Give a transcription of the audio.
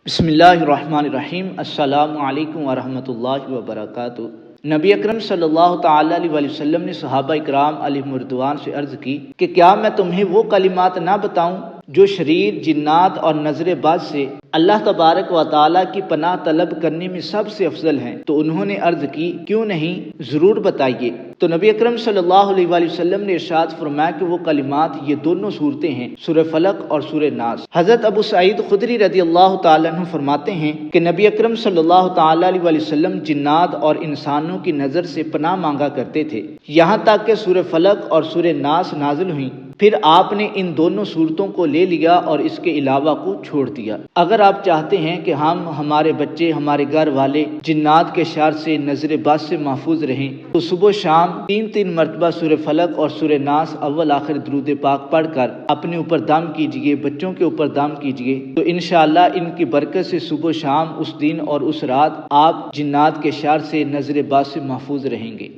بسم اللہ الرحمن الرحیم۔ السلام علیکم ورحمۃ اللہ وبرکاتہ۔ نبی اکرم صلی اللہ تعالی علیہ وسلم نے صحابہ اکرام علیہم رضوان سے عرض کی کہ کیا میں تمہیں وہ کلمات نہ بتاؤں جو شریر، جنات اور نظر بد سے اللہ تبارک و تعالیٰ کی پناہ طلب کرنے میں سب سے افضل ہیں؟ تو انہوں نے عرض کی کیوں نہیں، ضرور بتائیے۔ تو نبی اکرم صلی اللہ علیہ وسلم نے ارشاد فرمایا کہ وہ کلمات یہ دونوں صورتیں ہیں، سورہ فلق اور سورہ ناس۔ حضرت ابو سعید خدری رضی اللہ تعالیٰ عنہ فرماتے ہیں کہ نبی اکرم صلی اللہ تعالیٰ علیہ وسلم جنات اور انسانوں کی نظر سے پناہ مانگا کرتے تھے، یہاں تک کہ سورہ فلق اور سورہ ناس نازل ہوئیں، پھر آپ نے ان دونوں صورتوں کو لے لیا اور اس کے علاوہ کو چھوڑ دیا۔ اگر آپ چاہتے ہیں کہ ہمارے بچے، ہمارے گھر والے جنات کے شر سے، نظر بد سے محفوظ رہیں، تو صبح و شام تین مرتبہ سورہ فلق اور سورہ ناس اول آخر درود پاک پڑھ کر اپنے اوپر دم کیجئے، بچوں کے اوپر دم کیجئے، تو انشاءاللہ ان کی برکت سے صبح و شام اس دن اور اس رات آپ جنات کے شر سے، نظر بد سے محفوظ رہیں گے۔